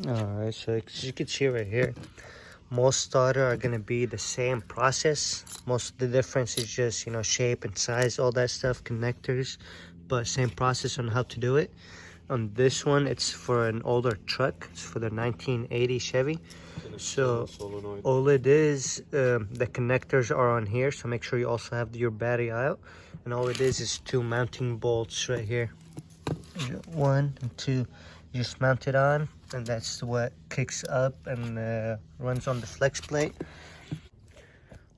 Alright, so as you can see right here, most starter are gonna be the same process. Most of the difference is just, you know, shape and size, all that stuff, connectors, but same process on how to do it. On this one, it's for an older truck. It's for the 1980 Chevy. So all it is, the connectors are on here, so make sure you also have your battery out. And all it is two mounting bolts right here. One and two. You just mount it on, and that's what kicks up and runs on the flex plate.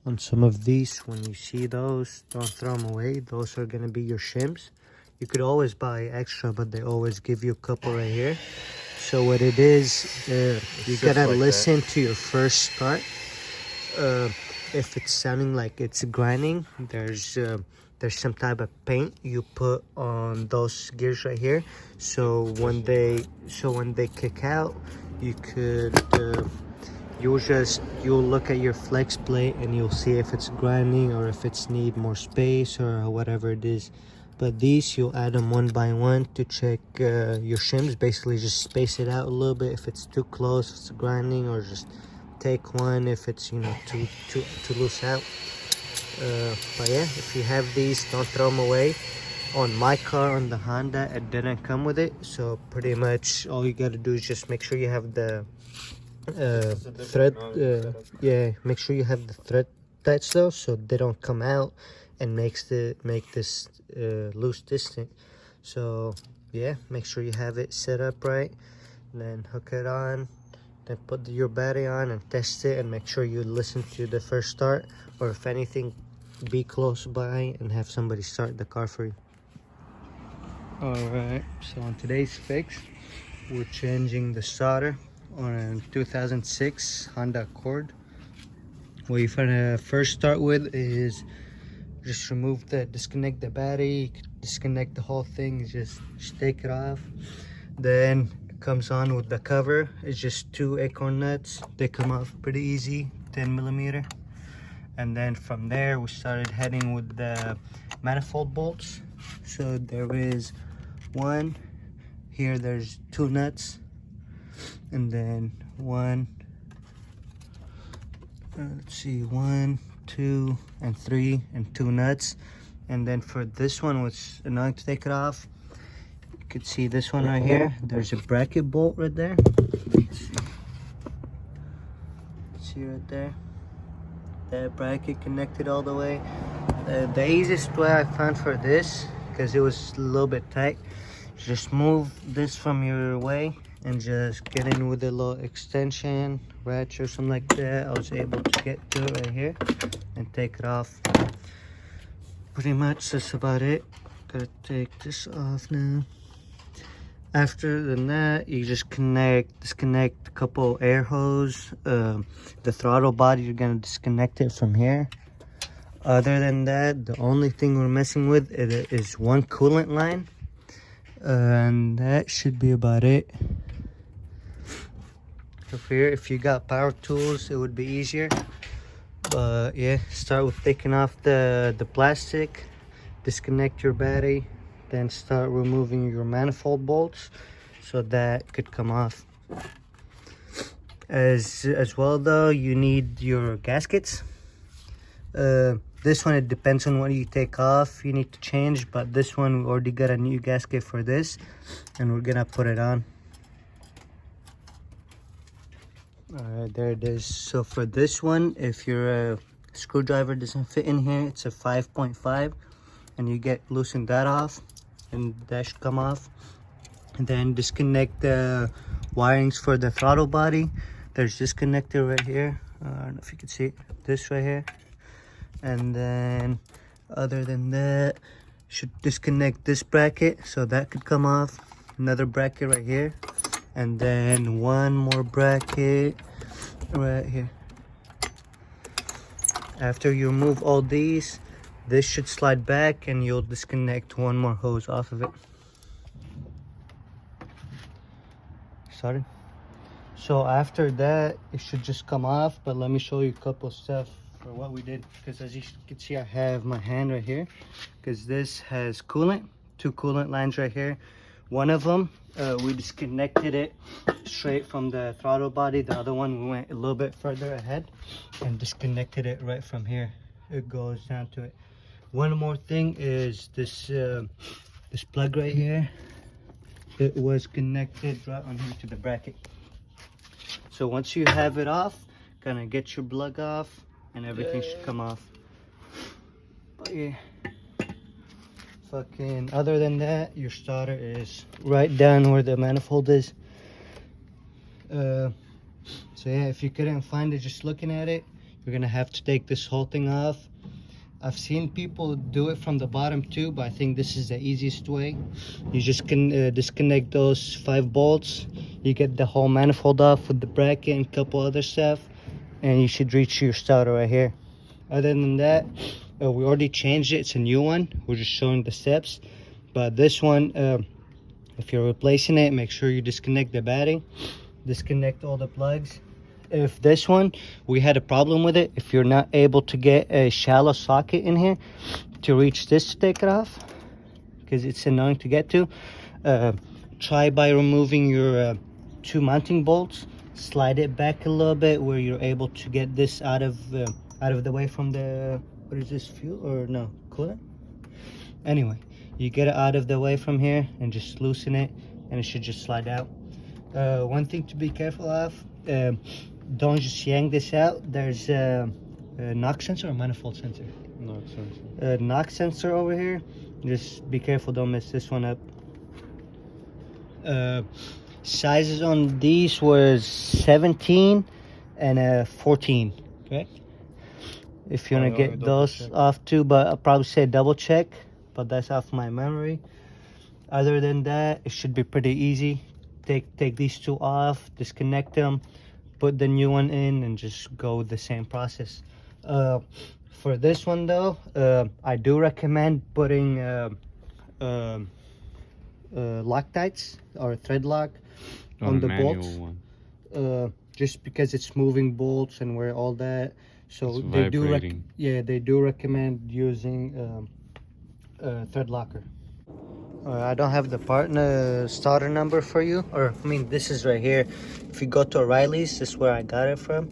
On some of these, when you see those, don't throw them away. Those are gonna be your shims. You could always buy extra, but they always give you a couple right here. So what it is, you gotta like listen to your first start. If it's sounding like it's grinding, there's some type of paint you put on those gears right here. So when they kick out, you could you'll look at your flex plate and you'll see if it's grinding or if it's need more space or whatever it is. But these, you'll add them one by one to check your shims. Basically just space it out a little bit if it's too close, if it's grinding, or just take one if it's, you know, too loose out. But yeah, if you have these, don't throw them away. On my car, on the Honda, it didn't come with it, so pretty much all you gotta do is just make sure you have the thread. Yeah, make sure you have the thread attached though, so they don't come out and make this loose distant. So yeah, make sure you have it set up right, and then hook it on, then put your battery on and test it, and make sure you listen to the first start, or if anything, be close by and have somebody start the car for you. Alright, so on today's fix, we're changing the starter on a 2006 Honda Accord. What you're gonna first start with is just disconnect the battery, disconnect the whole thing, just take it off. Then it comes on with the cover. It's just 2 acorn nuts. They come off pretty easy, 10mm. And then from there we started heading with the manifold bolts. So there is one here, there's 2 nuts, and then one, let's see, 1, 2, and 3, and 2 nuts. And then for this one, what's annoying to take it off, you could see this one right here, there's a bracket bolt right there. See right there, that bracket connected all the way. The easiest way I found for this, because it was a little bit tight, just move this from your way and just get in with a little extension ratchet or something like that. I was able to get to it right here and take it off. Pretty much that's about it. Gotta take this off now. After that, you just disconnect a couple air hose. The throttle body, you're gonna disconnect it from here. Other than that, the only thing we're messing with is one coolant line, and that should be about it. So here, if you got power tools, it would be easier. But yeah, start with taking off the plastic, disconnect your battery, then start removing your manifold bolts so that could come off. As well though, you need your gaskets. This one, it depends on what you take off, you need to change, but this one we already got a new gasket for this, and we're gonna put it on. Alright, there it is. So for this one, if your screwdriver doesn't fit in here, it's a 5.5, and you get loosen that off, and that should come off. And then disconnect the wirings for the throttle body. There's this connector right here. I don't know if you can see it. This right here. And then other than that, should disconnect this bracket so that could come off. Another bracket right here, and then one more bracket right here. After you remove all these, this should slide back and you'll disconnect one more hose off of it. Sorry. So after that, it should just come off, but let me show you a couple stuff for what we did, because as you can see, I have my hand right here, because this has coolant, 2 coolant lines right here. One of them, we disconnected it straight from the throttle body. The other one, we went a little bit further ahead and disconnected it right from here. It goes down to it. One more thing is this this plug right here. It was connected right on here to the bracket. So once you have it off, gonna get your plug off and everything should come off. But yeah, fucking other than that, your starter is right down where the manifold is. So yeah, if you couldn't find it just looking at it, you're gonna have to take this whole thing off. I've seen people do it from the bottom too, but I think this is the easiest way. You just can disconnect those 5 bolts. You get the whole manifold off with the bracket and a couple other stuff, and you should reach your starter right here. Other than that, we already changed it. It's a new one. We're just showing the steps. But this one, if you're replacing it, make sure you disconnect the battery, disconnect all the plugs. If this one, we had a problem with it, if you're not able to get a shallow socket in here to reach this to take it off, because it's annoying to get to, try by removing your 2 mounting bolts, slide it back a little bit where you're able to get this out of the way from the, what is this, fuel or no, coolant? Anyway, you get it out of the way from here and just loosen it and it should just slide out. One thing to be careful of, don't just yank this out. There's a knock sensor or manifold sensor? Knock sensor. Knock sensor over here. Just be careful, don't mess this one up. Sizes on these was 17 and 14, correct? If you want to get those off too, but I'll probably say double check, but that's off my memory. Other than that, it should be pretty easy. Take these 2 off, disconnect them, put the new one in, and just go the same process. For this one though, I do recommend putting Loctites or thread lock on the bolts. One. Just because it's moving bolts and where all that. So it's they vibrating. they do recommend using thread locker. I don't have the starter number for you, or I mean this is right here. If you go to O'Reilly's, this is where I got it from.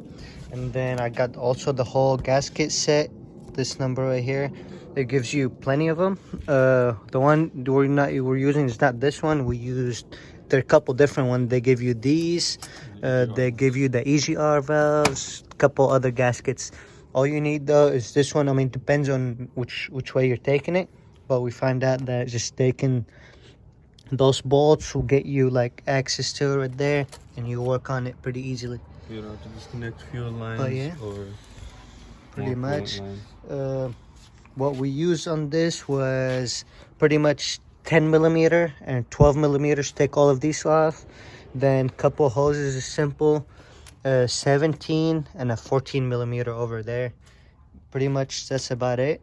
And then I got also the whole gasket set, this number right here. It gives you plenty of them. The one we're using is not this one. There are a couple different ones. They give you these, they give you the EGR valves, a couple other gaskets. All you need though is this one. I mean, depends on which way you're taking it. But we find out that just taking those bolts will get you like access to it right there, and you work on it pretty easily. You don't have to disconnect fuel lines or pretty much. What we used on this was pretty much 10 millimeter and 12 millimeters to take all of these off. Then couple hoses is simple, 17 and a 14 millimeter over there. Pretty much that's about it.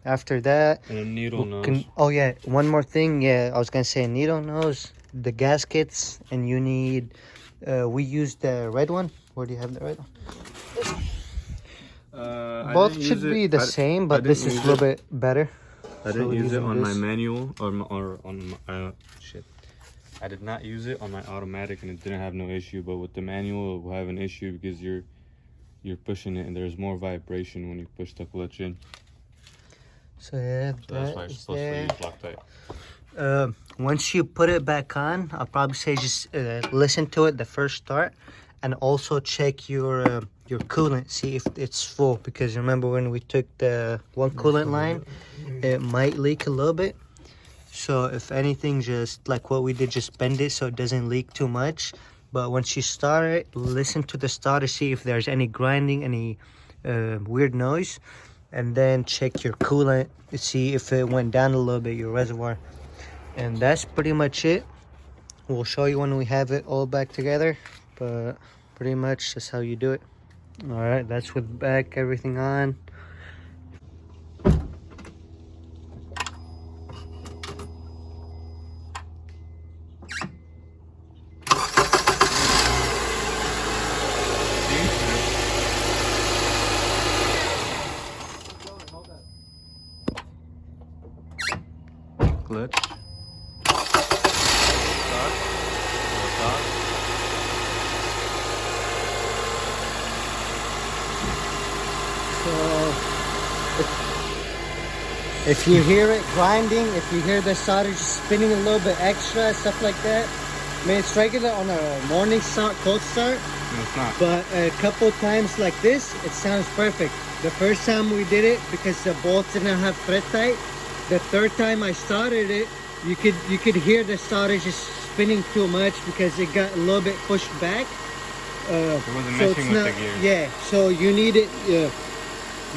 After that, and a needle nose. Oh yeah, one more thing. Yeah, I was gonna say needle nose, the gaskets, and you need. We used the red one. Where do you have the red one? Both should be the same, but this is a little bit better. I didn't use it on my manual or on my shit. I did not use it on my automatic, and it didn't have no issue. But with the manual, it will have an issue because you're pushing it and there's more vibration when you push the clutch in. So yeah, so that's why you're supposed to use Loctite. Once you put it back on, I'll probably say just listen to it the first start, and also check your coolant, see if it's full, because remember when we took the one coolant line, it might leak a little bit. So if anything, just like what we did, just bend it so it doesn't leak too much. But once you start it, listen to the starter, see if there's any grinding, any weird noise, and then check your coolant, see if it went down a little bit, your reservoir. And that's pretty much it. We'll show you when we have it all back together, but pretty much that's how you do it. All right, that's with back everything on. Clutch. If you hear it grinding, if you hear the solder just spinning a little bit extra, stuff like that, I mean, it's regular on a morning start, cold start. No, it's not. But a couple times like this, it sounds perfect. The first time we did it, because the bolts didn't have thread tight, the third time I started it, you could hear the solder just spinning too much because it got a little bit pushed back. It wasn't meshing with the gear. Yeah, so you need it.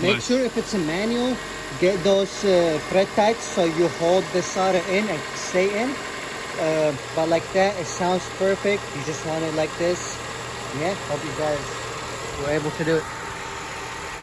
Make sure if it's a manual, get those thread tights so you hold the solder in and stay in. But like that, it sounds perfect. You just want it like this. Yeah, hope you guys were able to do it.